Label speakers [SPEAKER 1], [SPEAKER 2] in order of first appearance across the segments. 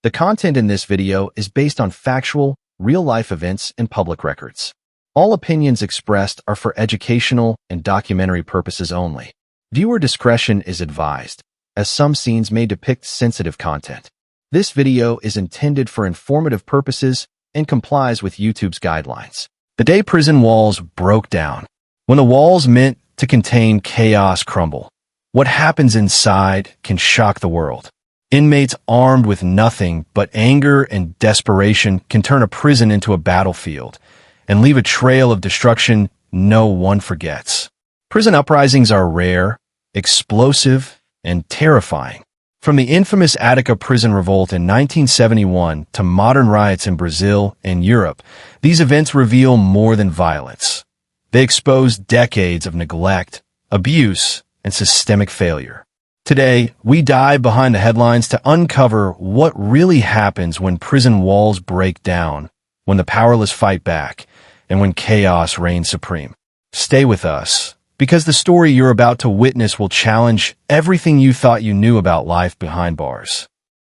[SPEAKER 1] The content in this video is based on factual, real-life events and public records. All opinions expressed are for educational and documentary purposes only. Viewer discretion is advised, as some scenes may depict sensitive content. This video is intended for informative purposes and complies with YouTube's guidelines. The day prison walls broke down. When the walls meant to contain chaos crumble, what happens inside can shock the world. Inmates armed with nothing but anger and desperation can turn a prison into a battlefield and leave a trail of destruction no one forgets. Prison uprisings are rare, explosive, and terrifying. From the infamous Attica prison revolt in 1971 to modern riots in Brazil and Europe, these events reveal more than violence. They expose decades of neglect, abuse, and systemic failure. Today, we dive behind the headlines to uncover what really happens when prison walls break down, when the powerless fight back, and when chaos reigns supreme. Stay with us, because the story you're about to witness will challenge everything you thought you knew about life behind bars.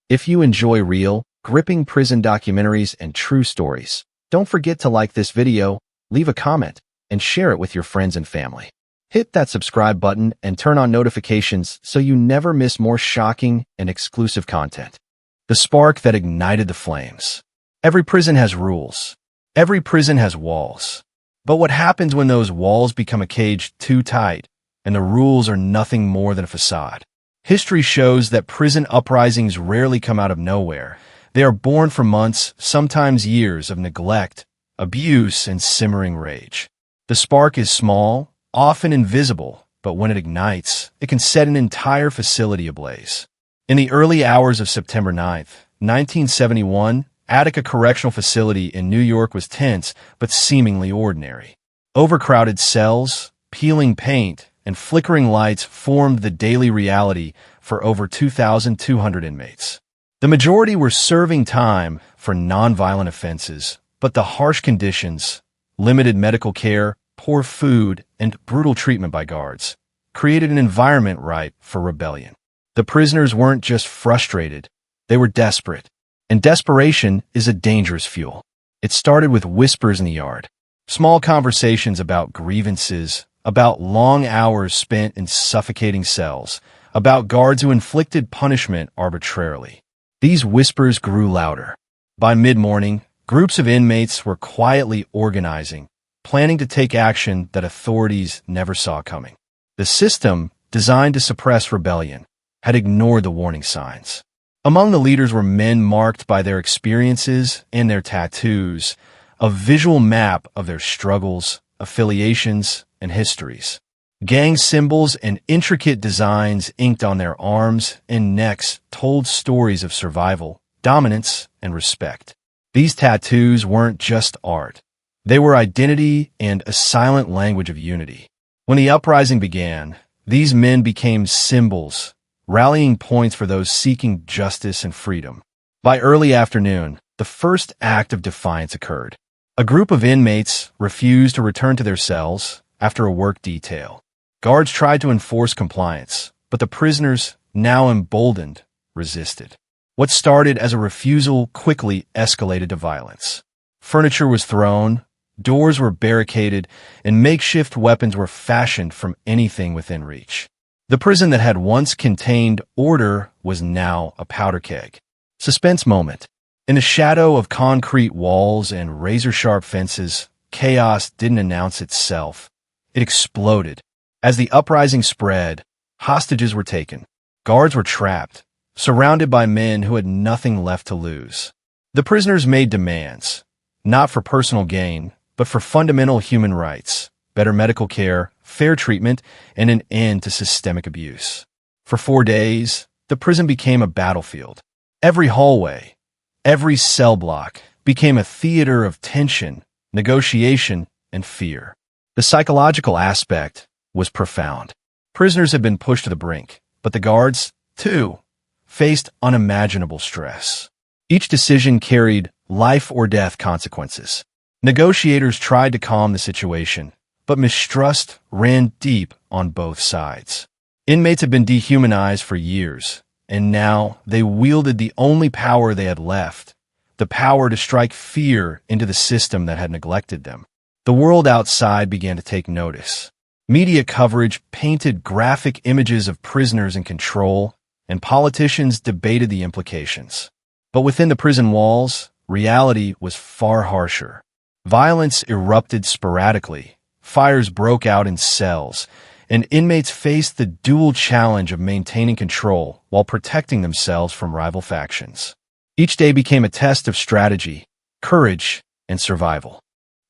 [SPEAKER 1] If you enjoy real, gripping prison documentaries and true stories, don't forget to like this video, leave a comment, and share it with your friends and family. Hit that subscribe button and turn on notifications so you never miss more shocking and exclusive content. The spark that ignited the flames. Every prison has rules. Every prison has walls. But what happens when those walls become a cage too tight and the rules are nothing more than a facade? History shows that prison uprisings rarely come out of nowhere. They are born from months, sometimes years, of neglect, abuse, and simmering rage. The spark is small, often invisible, but when it ignites, it can set an entire facility ablaze. In the early hours of September 9th, 1971, Attica Correctional Facility in New York was tense but seemingly ordinary. Overcrowded cells, peeling paint, and flickering lights formed the daily reality for over 2,200 inmates. The majority were serving time for nonviolent offenses, but the harsh conditions, limited medical care, poor food, and brutal treatment by guards created an environment ripe for rebellion. The prisoners weren't just frustrated, they were desperate. And desperation is a dangerous fuel. It started with whispers in the yard, small conversations about grievances, about long hours spent in suffocating cells, about guards who inflicted punishment arbitrarily. These whispers grew louder. By mid-morning, groups of inmates were quietly organizing, planning to take action that authorities never saw coming. The system, designed to suppress rebellion, had ignored the warning signs. Among the leaders were men marked by their experiences and their tattoos, a visual map of their struggles, affiliations, and histories. Gang symbols and intricate designs inked on their arms and necks told stories of survival, dominance, and respect. These tattoos weren't just art. They were identity and a silent language of unity. When the uprising began, these men became symbols, rallying points for those seeking justice and freedom. By early afternoon, the first act of defiance occurred. A group of inmates refused to return to their cells after a work detail. Guards tried to enforce compliance, but the prisoners, now emboldened, resisted. What started as a refusal quickly escalated to violence. Furniture was thrown, doors were barricaded, and makeshift weapons were fashioned from anything within reach. The prison that had once contained order was now a powder keg. Suspense moment. In the shadow of concrete walls and razor-sharp fences, chaos didn't announce itself. It exploded. As the uprising spread, hostages were taken. Guards were trapped, surrounded by men who had nothing left to lose. The prisoners made demands, not for personal gain, but for fundamental human rights, better medical care, fair treatment, and an end to systemic abuse. For 4 days, the prison became a battlefield. Every hallway, every cell block became a theater of tension, negotiation, and fear. The psychological aspect was profound. Prisoners had been pushed to the brink, but the guards, too, faced unimaginable stress. Each decision carried life-or-death consequences. Negotiators tried to calm the situation, but mistrust ran deep on both sides. Inmates had been dehumanized for years, And now they wielded the only power they had left, the power to strike fear into the system that had neglected them. The world outside began to take notice. Media coverage painted graphic images of prisoners in control, and politicians debated the implications. But within the prison walls, reality was far harsher. Violence erupted sporadically, fires broke out in cells, and inmates faced the dual challenge of maintaining control while protecting themselves from rival factions. Each day became a test of strategy, courage, and survival.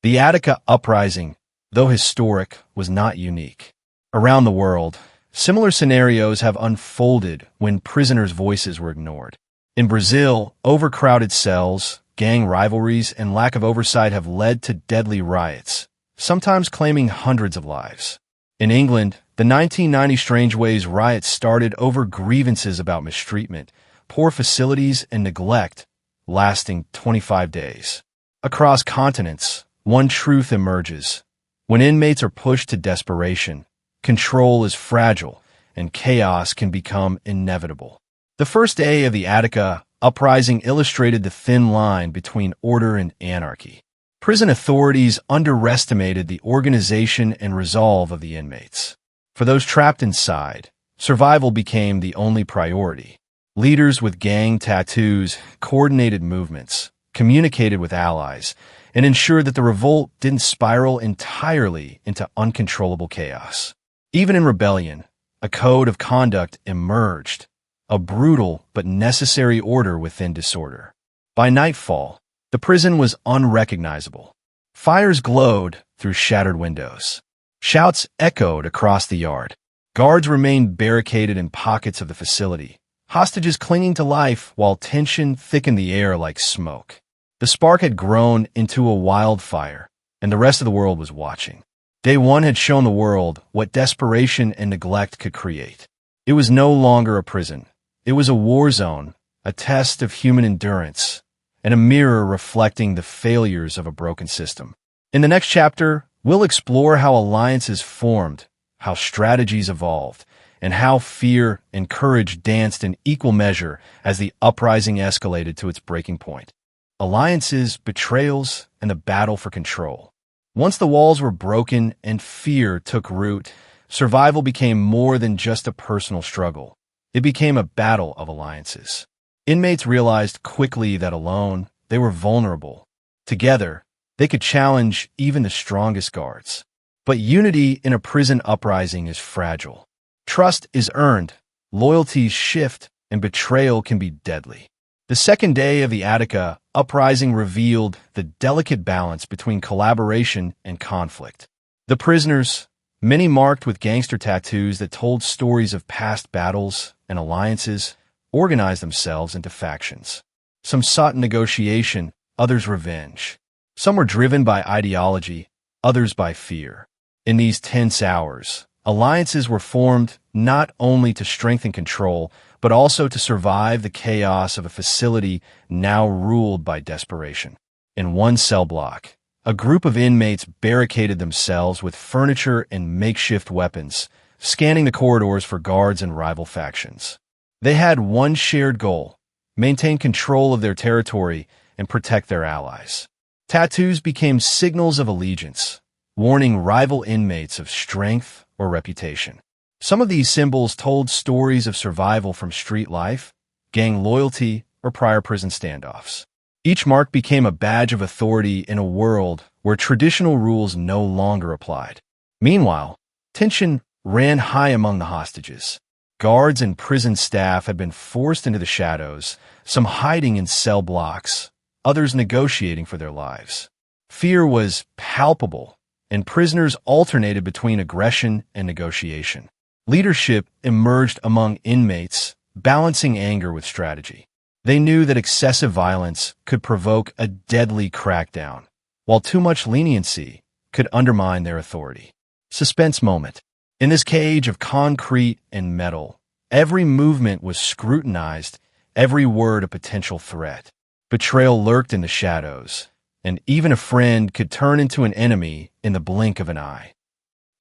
[SPEAKER 1] The Attica Uprising, though historic, was not unique. Around the world, similar scenarios have unfolded when prisoners' voices were ignored. In Brazil, overcrowded cells, gang rivalries, and lack of oversight have led to deadly riots, sometimes claiming hundreds of lives. In England, the 1990 Strangeways riots started over grievances about mistreatment, poor facilities, and neglect, lasting 25 days. Across continents, one truth emerges. When inmates are pushed to desperation, control is fragile, and chaos can become inevitable. The first day of the Attica Uprising illustrated the thin line between order and anarchy. Prison authorities underestimated the organization and resolve of the inmates. For those trapped inside, survival became the only priority. Leaders with gang tattoos coordinated movements, communicated with allies, and ensured that the revolt didn't spiral entirely into uncontrollable chaos. Even in rebellion, a code of conduct emerged, a brutal but necessary order within disorder. By nightfall, the prison was unrecognizable. Fires glowed through shattered windows. Shouts echoed across the yard. Guards remained barricaded in pockets of the facility, hostages clinging to life while tension thickened the air like smoke. The spark had grown into a wildfire, and the rest of the world was watching. Day one had shown the world what desperation and neglect could create. It was no longer a prison. It was a war zone, a test of human endurance, and a mirror reflecting the failures of a broken system. In the next chapter, we'll explore how alliances formed, how strategies evolved, and how fear and courage danced in equal measure as the uprising escalated to its breaking point. Alliances, betrayals, and the battle for control. Once the walls were broken and fear took root, survival became more than just a personal struggle. It became a battle of alliances. Inmates realized quickly that alone, they were vulnerable. Together, they could challenge even the strongest guards. But unity in a prison uprising is fragile. Trust is earned, loyalties shift, and betrayal can be deadly. The second day of the Attica Uprising revealed the delicate balance between collaboration and conflict. The prisoners, many marked with gangster tattoos that told stories of past battles and alliances, organized themselves into factions. Some sought negotiation, others revenge. Some were driven by ideology, others by fear. In these tense hours, alliances were formed not only to strengthen control, but also to survive the chaos of a facility now ruled by desperation. In one cell block, a group of inmates barricaded themselves with furniture and makeshift weapons, scanning the corridors for guards and rival factions. They had one shared goal: maintain control of their territory and protect their allies. Tattoos became signals of allegiance, warning rival inmates of strength or reputation. Some of these symbols told stories of survival from street life, gang loyalty, or prior prison standoffs. Each mark became a badge of authority in a world where traditional rules no longer applied. Meanwhile, tension ran high among the hostages. Guards and prison staff had been forced into the shadows, some hiding in cell blocks, others negotiating for their lives. Fear was palpable, and prisoners alternated between aggression and negotiation. Leadership emerged among inmates, balancing anger with strategy. They knew that excessive violence could provoke a deadly crackdown, while too much leniency could undermine their authority. Suspense moment. In this cage of concrete and metal, every movement was scrutinized, every word a potential threat. Betrayal lurked in the shadows, and even a friend could turn into an enemy in the blink of an eye.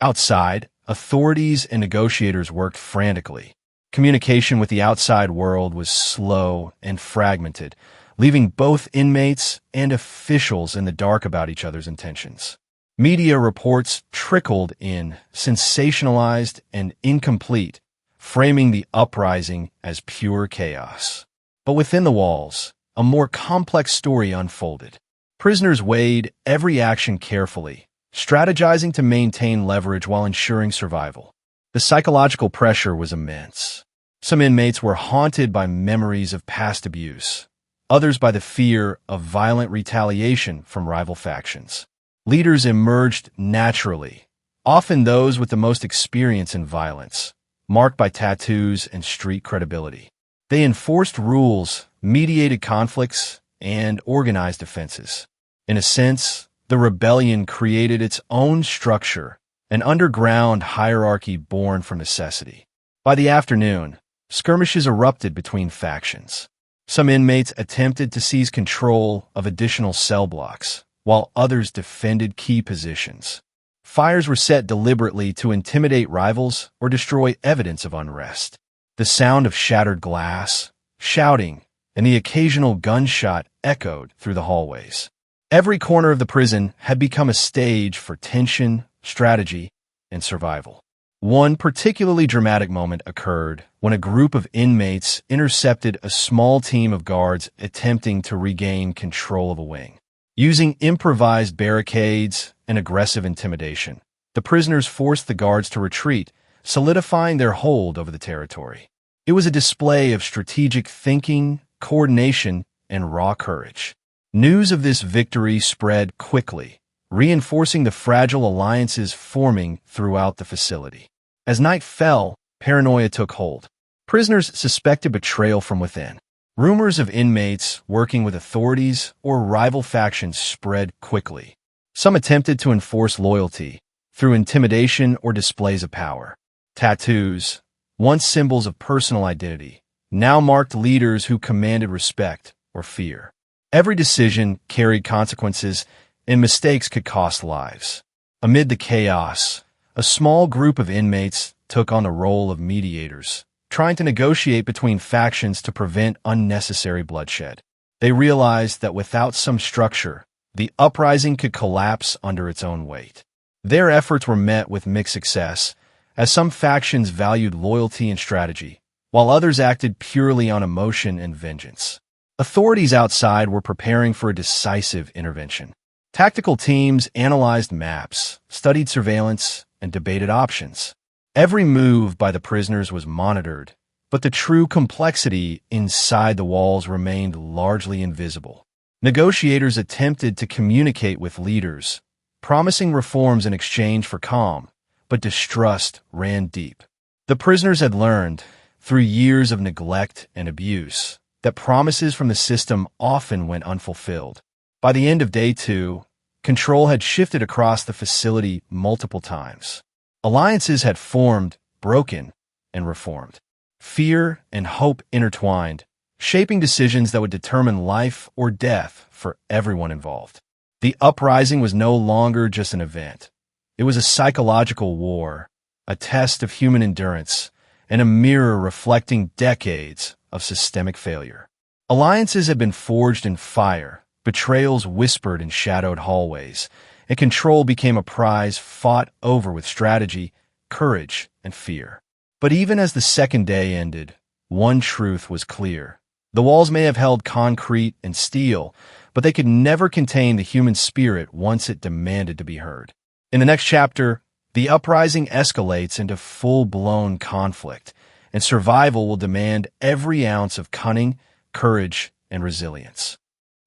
[SPEAKER 1] Outside, authorities and negotiators worked frantically. Communication with the outside world was slow and fragmented, leaving both inmates and officials in the dark about each other's intentions. Media reports trickled in, sensationalized and incomplete, framing the uprising as pure chaos. But within the walls, a more complex story unfolded. Prisoners weighed every action carefully, strategizing to maintain leverage while ensuring survival. The psychological pressure was immense. Some inmates were haunted by memories of past abuse, others by the fear of violent retaliation from rival factions. Leaders emerged naturally, often those with the most experience in violence, marked by tattoos and street credibility. They enforced rules, mediated conflicts, and organized offenses. In a sense, the rebellion created its own structure, an underground hierarchy born from necessity. By the afternoon, skirmishes erupted between factions. Some inmates attempted to seize control of additional cell blocks, while others defended key positions. Fires were set deliberately to intimidate rivals or destroy evidence of unrest. The sound of shattered glass, shouting, and the occasional gunshot echoed through the hallways. Every corner of the prison had become a stage for tension, strategy, and survival. One particularly dramatic moment occurred when a group of inmates intercepted a small team of guards attempting to regain control of a wing. Using improvised barricades and aggressive intimidation, the prisoners forced the guards to retreat, solidifying their hold over the territory. It was a display of strategic thinking, coordination, and raw courage. News of this victory spread quickly, reinforcing the fragile alliances forming throughout the facility. As night fell, paranoia took hold. Prisoners suspected betrayal from within. Rumors of inmates working with authorities or rival factions spread quickly. Some attempted to enforce loyalty through intimidation or displays of power. Tattoos, once symbols of personal identity, now marked leaders who commanded respect or fear. Every decision carried consequences, and mistakes could cost lives. Amid the chaos, a small group of inmates took on the role of mediators, trying to negotiate between factions to prevent unnecessary bloodshed. They realized that without some structure, the uprising could collapse under its own weight. Their efforts were met with mixed success, as some factions valued loyalty and strategy, while others acted purely on emotion and vengeance. Authorities outside were preparing for a decisive intervention. Tactical teams analyzed maps, studied surveillance, and debated options. Every move by the prisoners was monitored, but the true complexity inside the walls remained largely invisible. Negotiators attempted to communicate with leaders, promising reforms in exchange for calm, but distrust ran deep. The prisoners had learned, through years of neglect and abuse, that promises from the system often went unfulfilled. By the end of day 2, control had shifted across the facility multiple times. Alliances had formed, broken, and reformed. Fear and hope intertwined, shaping decisions that would determine life or death for everyone involved. The uprising was no longer just an event. It was a psychological war, a test of human endurance, and a mirror reflecting decades of systemic failure. Alliances had been forged in fire, betrayals whispered in shadowed hallways, and control became a prize fought over with strategy, courage, and fear. But even as the second day ended, one truth was clear. The walls may have held concrete and steel, but they could never contain the human spirit once it demanded to be heard. In the next chapter, the uprising escalates into full-blown conflict, and survival will demand every ounce of cunning, courage, and resilience.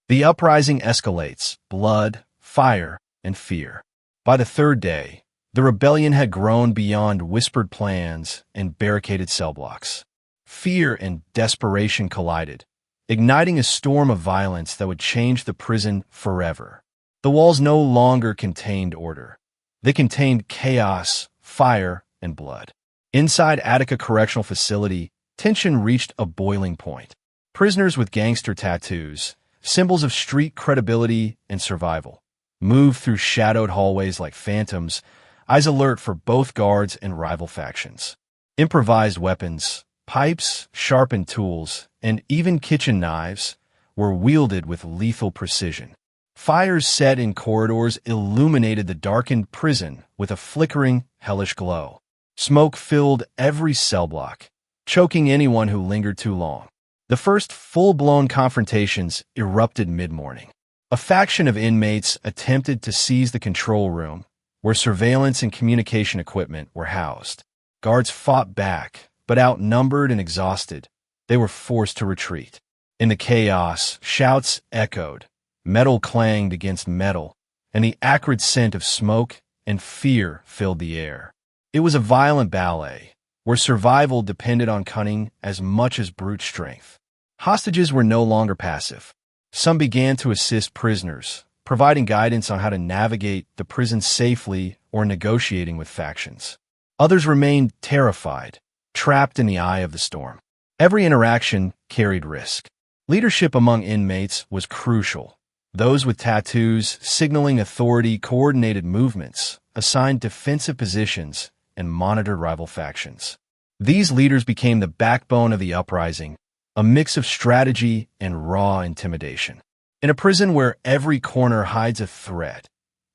[SPEAKER 1] The uprising escalates, blood, fire, and fear. By the third day, the rebellion had grown beyond whispered plans and barricaded cell blocks. Fear and desperation collided, igniting a storm of violence that would change the prison forever. The walls no longer contained order. They contained chaos, fire, and blood. Inside Attica Correctional Facility, tension reached a boiling point. Prisoners with gangster tattoos, symbols of street credibility and survival, moved through shadowed hallways like phantoms, eyes alert for both guards and rival factions. Improvised weapons, Pipes, sharpened tools, and even kitchen knives were wielded with lethal precision. Fires set in corridors illuminated the darkened prison with a flickering, hellish glow. Smoke filled every cell block, choking anyone who lingered too long. The first full-blown confrontations erupted mid-morning. A faction of inmates attempted to seize the control room, where surveillance and communication equipment were housed. Guards fought back, but outnumbered and exhausted, they were forced to retreat. In the chaos, shouts echoed, metal clanged against metal, and the acrid scent of smoke and fear filled the air. It was a violent ballet, where survival depended on cunning as much as brute strength. Hostages were no longer passive. Some began to assist prisoners, providing guidance on how to navigate the prison safely or negotiating with factions. Others remained terrified, trapped in the eye of the storm. Every interaction carried risk. Leadership among inmates was crucial. Those with tattoos signaling authority coordinated movements, assigned defensive positions, and monitored rival factions. These leaders became the backbone of the uprising, a mix of strategy and raw intimidation. In a prison where every corner hides a threat,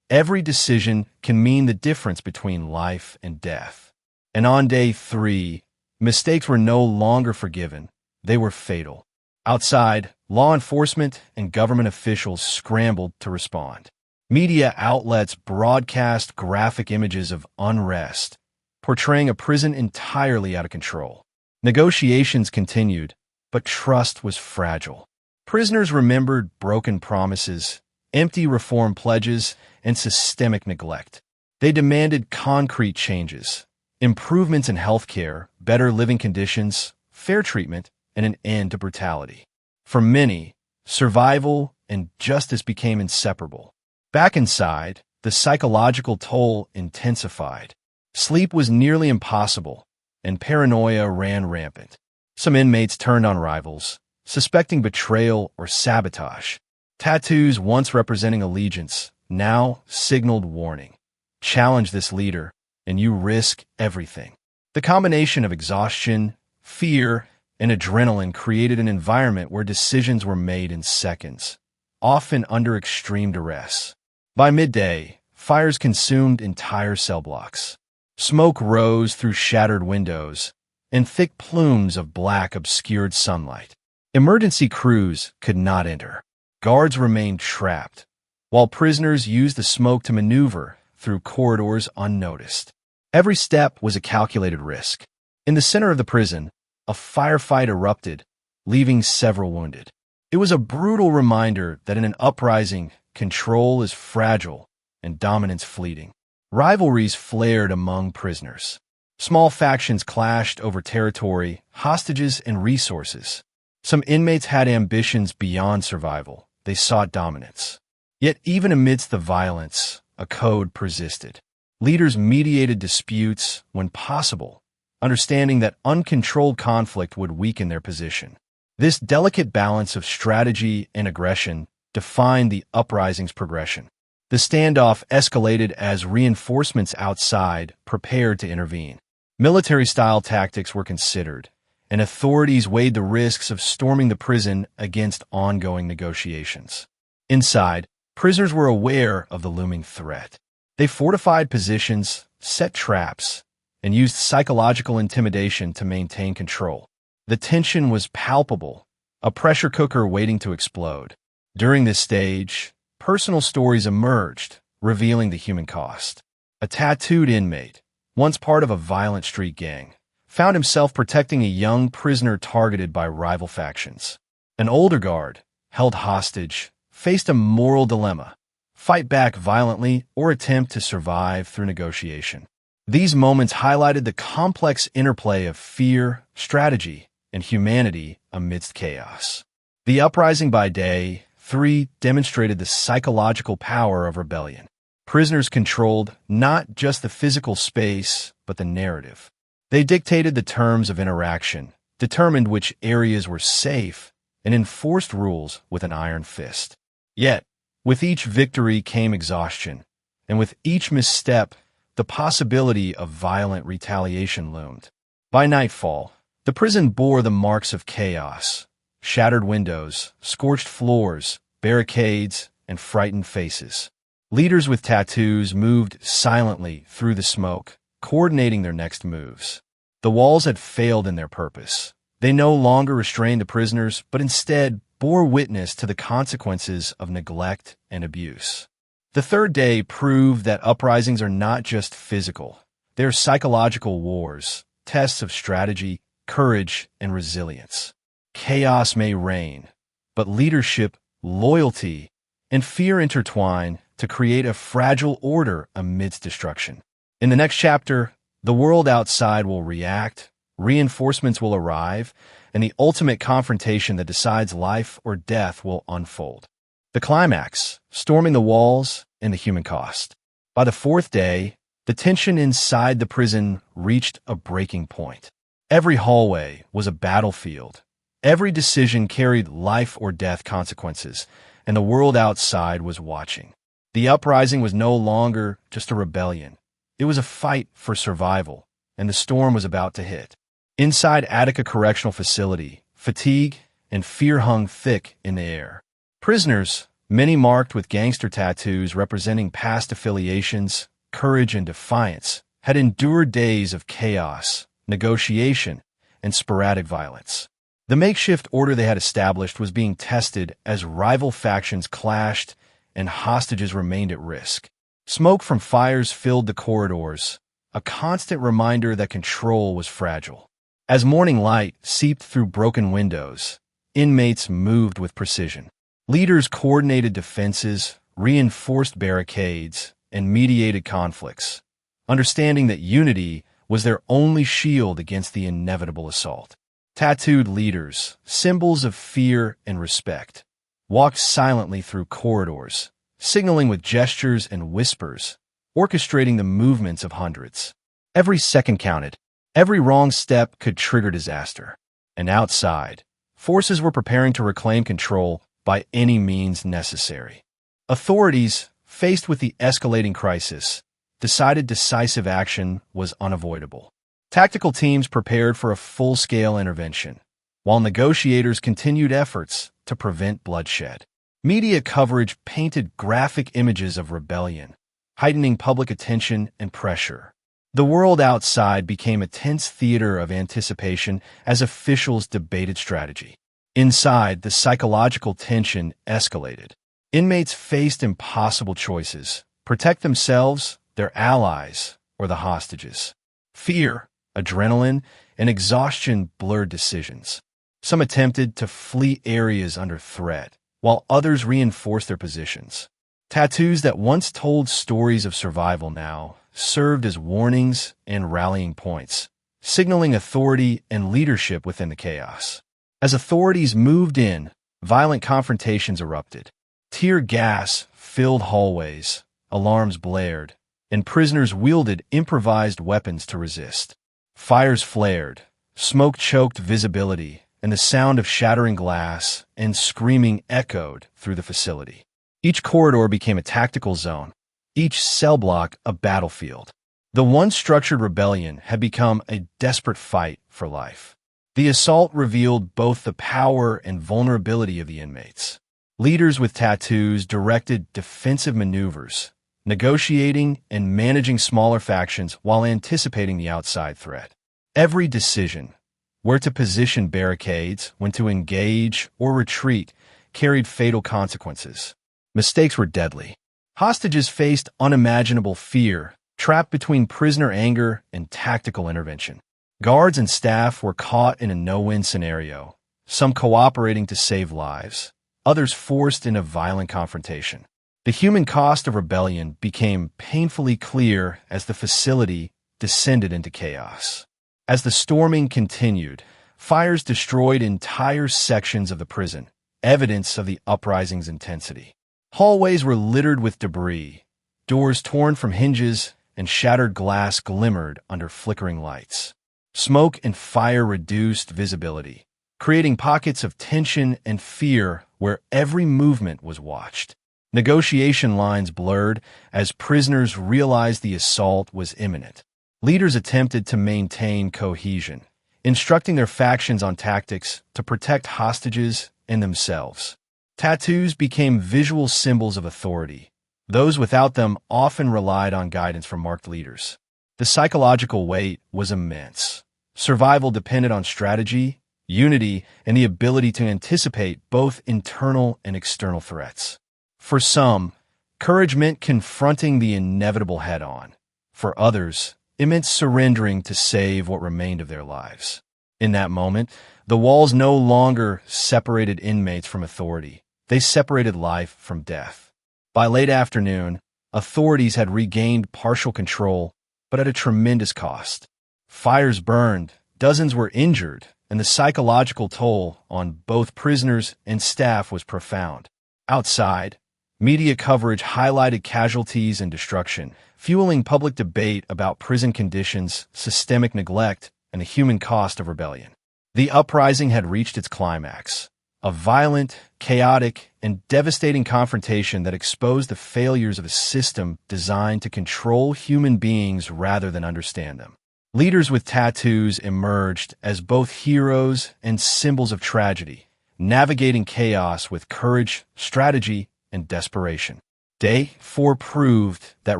[SPEAKER 1] every decision can mean the difference between life and death. And on day 3, mistakes were no longer forgiven, they were fatal. Outside, law enforcement and government officials scrambled to respond. Media outlets broadcast graphic images of unrest, portraying a prison entirely out of control. Negotiations continued, but trust was fragile. Prisoners remembered broken promises, empty reform pledges, and systemic neglect. They demanded concrete changes, improvements in healthcare, better living conditions, fair treatment, and an end to brutality. For many, survival and justice became inseparable. Back inside, the psychological toll intensified. Sleep was nearly impossible, and paranoia ran rampant. Some inmates turned on rivals, suspecting betrayal or sabotage. Tattoos once representing allegiance now signaled warning. Challenge this leader, and you risk everything. The combination of exhaustion, fear, and adrenaline created an environment where decisions were made in seconds, often under extreme duress. By midday, fires consumed entire cell blocks. Smoke rose through shattered windows, and thick plumes of black obscured sunlight. Emergency crews could not enter. Guards remained trapped, while prisoners used the smoke to maneuver through corridors unnoticed. Every step was a calculated risk. In the center of the prison, a firefight erupted, leaving several wounded. It was a brutal reminder that in an uprising, control is fragile and dominance fleeting. Rivalries flared among prisoners. Small factions clashed over territory, hostages, and resources. Some inmates had ambitions beyond survival. They sought dominance. Yet even amidst the violence, a code persisted. Leaders mediated disputes when possible, understanding that uncontrolled conflict would weaken their position. This delicate balance of strategy and aggression defined the uprising's progression. The standoff escalated as reinforcements outside prepared to intervene. Military-style tactics were considered, and authorities weighed the risks of storming the prison against ongoing negotiations. Inside, prisoners were aware of the looming threat. They fortified positions, set traps, and used psychological intimidation to maintain control. The tension was palpable, a pressure cooker waiting to explode. During this stage, personal stories emerged, revealing the human cost. A tattooed inmate, once part of a violent street gang, found himself protecting a young prisoner targeted by rival factions. An older guard, held hostage, faced a moral dilemma: fight back violently or attempt to survive through negotiation. These moments highlighted the complex interplay of fear, strategy, and humanity amidst chaos. The uprising by day 3 demonstrated the psychological power of rebellion. Prisoners controlled not just the physical space, but the narrative. They dictated the terms of interaction, determined which areas were safe, and enforced rules with an iron fist. Yet, with each victory came exhaustion, and with each misstep, the possibility of violent retaliation loomed. By nightfall, The prison bore the marks of chaos: shattered windows, scorched floors, barricades, and frightened faces. Leaders with tattoos moved silently through the smoke, coordinating their next moves. The walls had failed in their purpose. They no longer restrained the prisoners, but instead bore witness to the consequences of neglect and abuse. The third day proved that uprisings are not just physical. They are psychological wars, tests of strategy, courage, and resilience. Chaos may reign, but leadership, loyalty, and fear intertwine to create a fragile order amidst destruction. In the next chapter, the world outside will react, reinforcements will arrive, and the ultimate confrontation that decides life or death will unfold. The climax, storming the walls, and the human cost. By the fourth day, the tension inside the prison reached a breaking point. Every hallway was a battlefield. Every decision carried life or death consequences, and the world outside was watching. The uprising was no longer just a rebellion. It was a fight for survival, and the storm was about to hit. Inside Attica Correctional Facility, fatigue and fear hung thick in the air. Prisoners, many marked with gangster tattoos representing past affiliations, courage, and defiance, had endured days of chaos, negotiation, and sporadic violence. The makeshift order they had established was being tested as rival factions clashed and hostages remained at risk. Smoke from fires filled the corridors, a constant reminder that control was fragile. As morning light seeped through broken windows, inmates moved with precision. Leaders coordinated defenses, reinforced barricades, and mediated conflicts, understanding that unity was their only shield against the inevitable assault. Tattooed leaders, symbols of fear and respect, walked silently through corridors, signaling with gestures and whispers, orchestrating the movements of hundreds. Every second counted. Every wrong step could trigger disaster. And outside, forces were preparing to reclaim control by any means necessary. Authorities, faced with the escalating crisis, decided decisive action was unavoidable. Tactical teams prepared for a full-scale intervention, while negotiators continued efforts to prevent bloodshed. Media coverage painted graphic images of rebellion, heightening public attention and pressure. The world outside became a tense theater of anticipation as officials debated strategy. Inside, the psychological tension escalated. Inmates faced impossible choices: protect themselves, their allies, or the hostages. Fear, adrenaline, and exhaustion blurred decisions. Some attempted to flee areas under threat, while others reinforced their positions. Tattoos that once told stories of survival now served as warnings and rallying points, signaling authority and leadership within the chaos. As authorities moved in, violent confrontations erupted. Tear gas filled hallways, alarms blared, and prisoners wielded improvised weapons to resist. Fires flared, smoke choked visibility, and the sound of shattering glass and screaming echoed through the facility. Each corridor became a tactical zone, each cell block a battlefield. The once structured rebellion had become a desperate fight for life. The assault revealed both the power and vulnerability of the inmates. Leaders with tattoos directed defensive maneuvers, negotiating and managing smaller factions while anticipating the outside threat. Every decision, where to position barricades, when to engage or retreat, carried fatal consequences. Mistakes were deadly. Hostages faced unimaginable fear, trapped between prisoner anger and tactical intervention. Guards and staff were caught in a no-win scenario, some cooperating to save lives, others forced into violent confrontation. The human cost of rebellion became painfully clear as the facility descended into chaos. As the storming continued, fires destroyed entire sections of the prison, evidence of the uprising's intensity. Hallways were littered with debris, doors torn from hinges, and shattered glass glimmered under flickering lights. Smoke and fire reduced visibility, creating pockets of tension and fear where every movement was watched. Negotiation lines blurred as prisoners realized the assault was imminent. Leaders attempted to maintain cohesion, instructing their factions on tactics to protect hostages and themselves. Tattoos became visual symbols of authority. Those without them often relied on guidance from marked leaders. The psychological weight was immense. Survival depended on strategy, unity, and the ability to anticipate both internal and external threats. For some, courage meant confronting the inevitable head-on. For others, it meant surrendering to save what remained of their lives. In that moment, the walls no longer separated inmates from authority. They separated life from death. By late afternoon, authorities had regained partial control, but at a tremendous cost. Fires burned, dozens were injured, and the psychological toll on both prisoners and staff was profound. Outside, media coverage highlighted casualties and destruction, fueling public debate about prison conditions, systemic neglect, and the human cost of rebellion. The uprising had reached its climax, a violent, chaotic, and devastating confrontation that exposed the failures of a system designed to control human beings rather than understand them. Leaders with tattoos emerged as both heroes and symbols of tragedy, navigating chaos with courage, strategy, and desperation. Day 4 proved that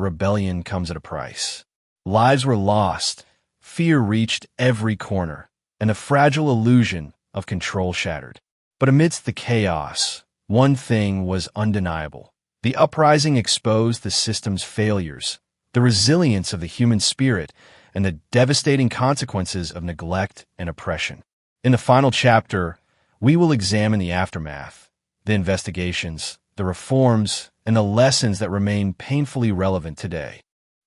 [SPEAKER 1] rebellion comes at a price. Lives were lost, fear reached every corner, and the fragile illusion of control shattered. But amidst the chaos, one thing was undeniable. The uprising exposed the system's failures, the resilience of the human spirit, and the devastating consequences of neglect and oppression. In the final chapter, we will examine the aftermath, the investigations, the reforms, and the lessons that remain painfully relevant today.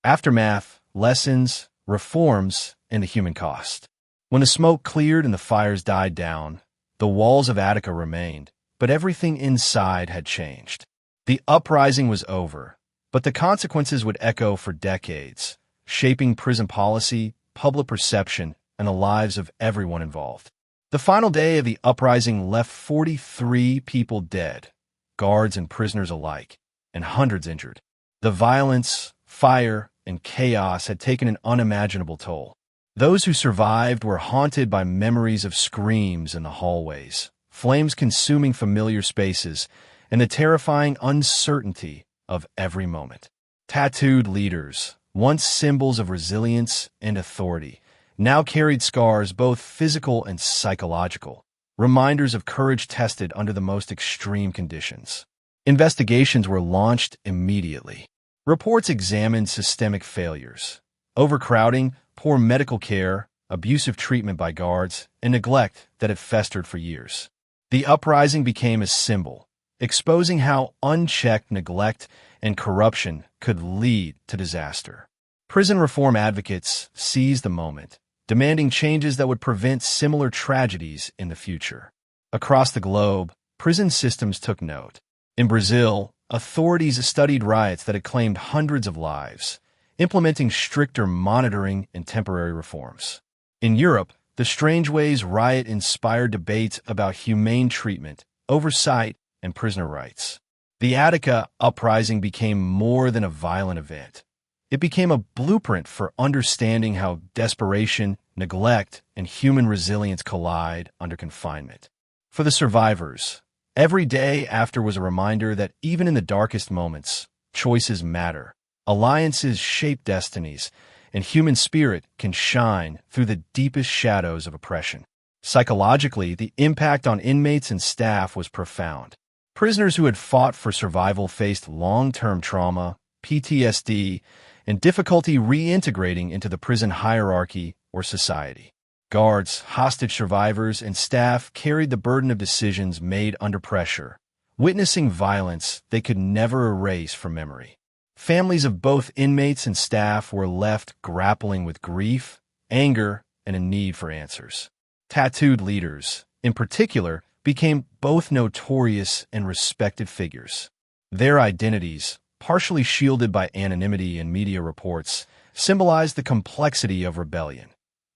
[SPEAKER 1] Aftermath, lessons, reforms, and the human cost. When the smoke cleared and the fires died down, the walls of Attica remained, but everything inside had changed. The uprising was over, but the consequences would echo for decades, shaping prison policy, public perception, and the lives of everyone involved. The final day of the uprising left 43 people dead, guards and prisoners alike, and hundreds injured. The violence, fire, and chaos had taken an unimaginable toll. Those who survived were haunted by memories of screams in the hallways, flames consuming familiar spaces, and the terrifying uncertainty of every moment. Tattooed leaders, once symbols of resilience and authority, now carried scars both physical and psychological, reminders of courage tested under the most extreme conditions. Investigations were launched immediately. Reports examined systemic failures, overcrowding, poor medical care, abusive treatment by guards, and neglect that had festered for years. The uprising became a symbol, exposing how unchecked neglect and corruption could lead to disaster. Prison reform advocates seized the moment, demanding changes that would prevent similar tragedies in the future. Across the globe, prison systems took note. In Brazil, authorities studied riots that had claimed hundreds of lives, implementing stricter monitoring and temporary reforms. In Europe, the Strangeways riot inspired debates about humane treatment, oversight, and prisoner rights. The Attica uprising became more than a violent event. It became a blueprint for understanding how desperation, neglect, and human resilience collide under confinement. For the survivors, every day after was a reminder that even in the darkest moments, choices matter. Alliances shape destinies, and human spirit can shine through the deepest shadows of oppression. Psychologically, the impact on inmates and staff was profound. Prisoners who had fought for survival faced long-term trauma, PTSD, and difficulty reintegrating into the prison hierarchy or society. Guards, hostage survivors, and staff carried the burden of decisions made under pressure, witnessing violence they could never erase from memory. Families of both inmates and staff were left grappling with grief, anger, and a need for answers. Tattooed leaders, in particular, became both notorious and respected figures. Their identities, partially shielded by anonymity and media reports, symbolized the complexity of rebellion.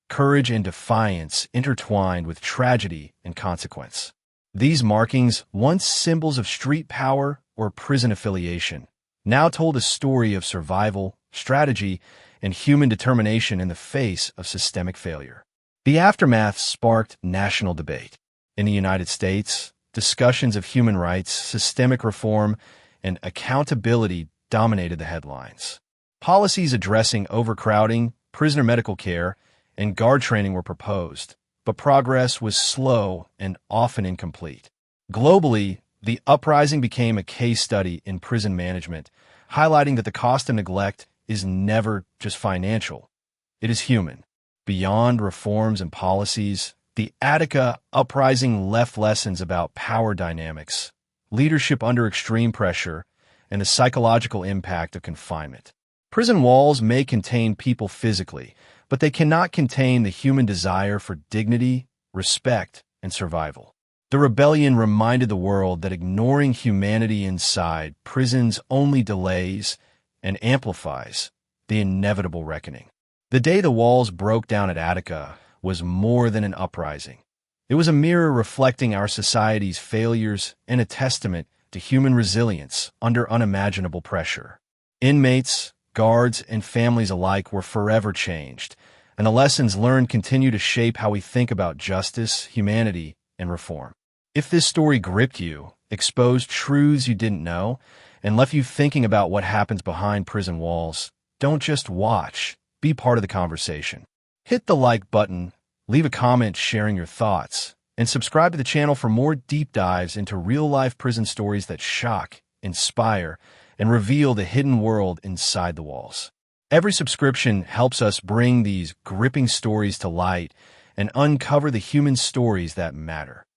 [SPEAKER 1] Courage and defiance intertwined with tragedy and consequence. These markings, once symbols of street power or prison affiliation, now told a story of survival, strategy, and human determination in the face of systemic failure. The aftermath sparked national debate. In the United States, discussions of human rights, systemic reform, and accountability dominated the headlines. Policies addressing overcrowding, prisoner medical care, and guard training were proposed, but progress was slow and often incomplete. Globally, the uprising became a case study in prison management, highlighting that the cost of neglect is never just financial. It is human. Beyond reforms and policies, the Attica uprising left lessons about power dynamics, leadership under extreme pressure, and the psychological impact of confinement. Prison walls may contain people physically, but they cannot contain the human desire for dignity, respect, and survival. The rebellion reminded the world that ignoring humanity inside prisons only delays and amplifies the inevitable reckoning. The day the walls broke down at Attica was more than an uprising. It was a mirror reflecting our society's failures and a testament to human resilience under unimaginable pressure. Inmates, guards, and families alike were forever changed, and the lessons learned continue to shape how we think about justice, humanity, and reform. If this story gripped you, exposed truths you didn't know, and left you thinking about what happens behind prison walls, don't just watch, be part of the conversation. Hit the like button, leave a comment sharing your thoughts, and subscribe to the channel for more deep dives into real-life prison stories that shock, inspire, and reveal the hidden world inside the walls. Every subscription helps us bring these gripping stories to light and uncover the human stories that matter.